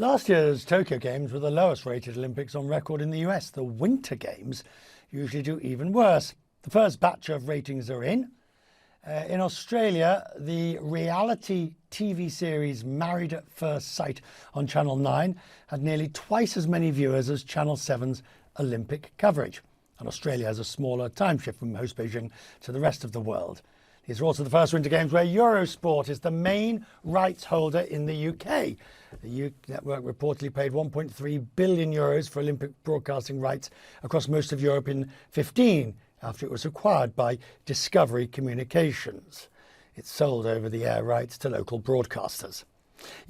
Last year's Tokyo Games were the lowest rated Olympics on record in the US. The Winter Games usually do even worse. The first batch of ratings are in. In Australia, the reality TV series Married at First Sight on Channel 9 had nearly twice as many viewers as Channel 7's Olympic coverage. And Australia has a smaller time shift from host Beijing to the rest of the world. These are also the first Winter Games where Eurosport is the main rights holder in the UK. The network reportedly paid €1.3 billion for Olympic broadcasting rights across most of Europe in 2015, after it was acquired by Discovery Communications. It sold over-the-air rights to local broadcasters.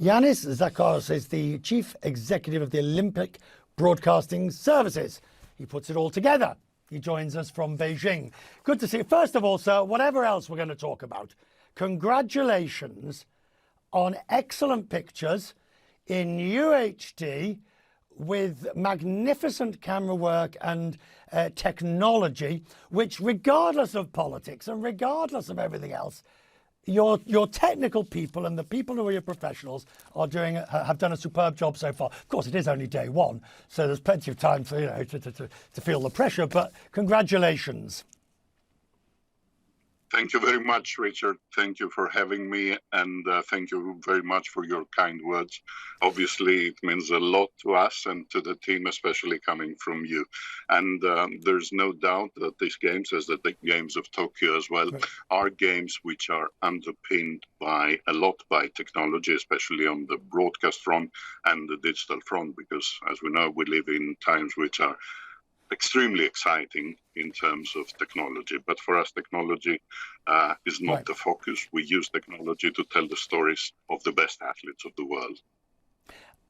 Yiannis Exarchos is the chief executive of the Olympic Broadcasting Services. He puts it all together. He joins us from Beijing. Good to see you. First of all, sir, whatever else we're going to talk about, congratulations on excellent pictures in UHD with magnificent camera work and technology, which, regardless of politics and regardless of everything else, your technical people and the people who are your professionals have done a superb job so far. Of course, it is only day one, so there's plenty of time for to feel the pressure. But congratulations. Thank you very much, Richard. Thank you for having me, and thank you very much for your kind words. Obviously, it means a lot to us and to the team, especially coming from you. And there's no doubt that these games, as the Games of Tokyo as well, right, are games which are underpinned by technology, especially on the broadcast front and the digital front, because, as we know, we live in times which are extremely exciting in terms of technology. But for us, technology is not the focus. We use technology to tell the stories of the best athletes of the world.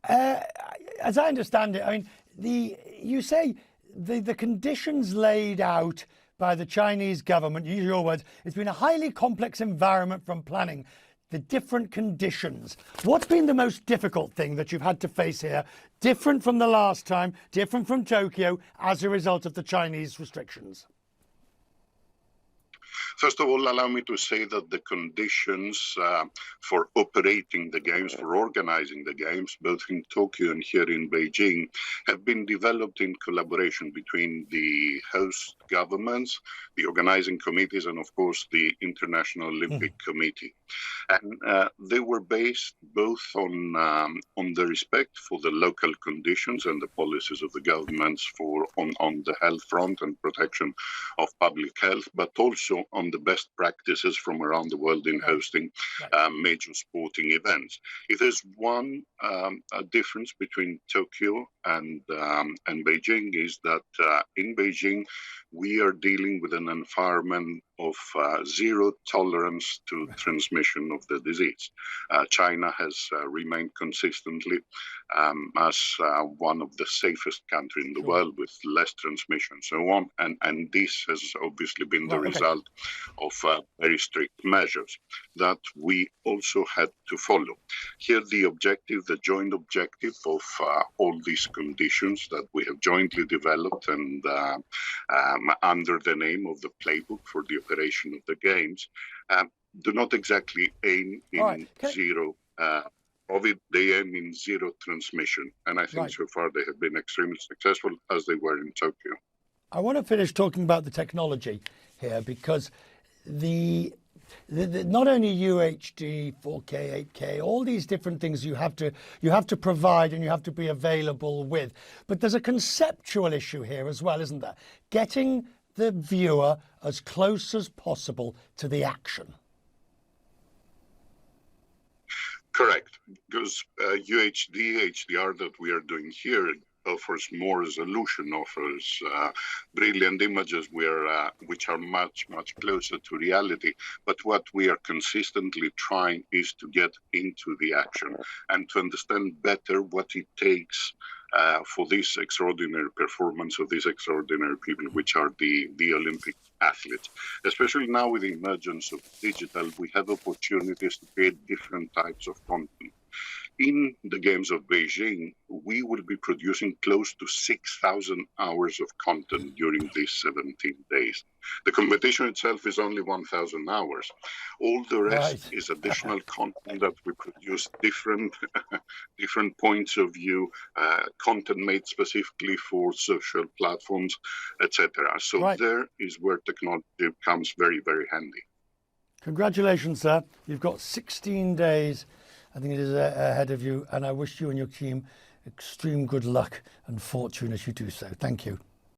As I understand it, I mean, you say the conditions laid out by the Chinese government, use your words, it's been a highly complex environment from planning. The different conditions. What's been the most difficult thing that you've had to face here, different from the last time, different from Tokyo, as a result of the Chinese restrictions? First of all, allow me to say that the conditions for operating the games, for organizing the games, both in Tokyo and here in Beijing, have been developed in collaboration between the host governments, the organizing committees, and of course the International Olympic Committee. And they were based both on the respect for the local conditions and the policies of the governments on the health front and protection of public health, but also on the best practices from around the world in hosting major sporting events. If there's one difference between Tokyo and Beijing, is that in Beijing we are dealing with an environment of zero tolerance to transmission of the disease. China has remained consistently as one of the safest countries in the world, with less transmission and so on. And this has obviously been the result of very strict measures that we also had to follow. Here, the joint objective of all these conditions that we have jointly developed and under the name of the playbook for the operation of the games, do not exactly aim in zero COVID. They aim in zero transmission. And I think so far they have been extremely successful, as they were in Tokyo. I want to finish talking about the technology here, because not only UHD, 4K, 8K, all these different things you have to provide and you have to be available with. But there's a conceptual issue here as well, isn't there? Getting the viewer as close as possible to the action. Correct, because UHD, HDR that we are doing here offers more resolution, offers brilliant images which are much, much closer to reality. But what we are consistently trying is to get into the action and to understand better what it takes for this extraordinary performance of these extraordinary people, which are the Olympic athletes. Especially now with the emergence of digital, we have opportunities to create different types of content. in the Games of Beijing, we will be producing close to 6,000 hours of content during these 17 days. The competition itself is only 1,000 hours. All the rest Right. is additional content that we produce, different points of view, content made specifically for social platforms, etc. So Right. there is where technology comes very, very handy. Congratulations, sir. You've got 16 days, I think it is, ahead of you, and I wish you and your team extreme good luck and fortune as you do so. Thank you.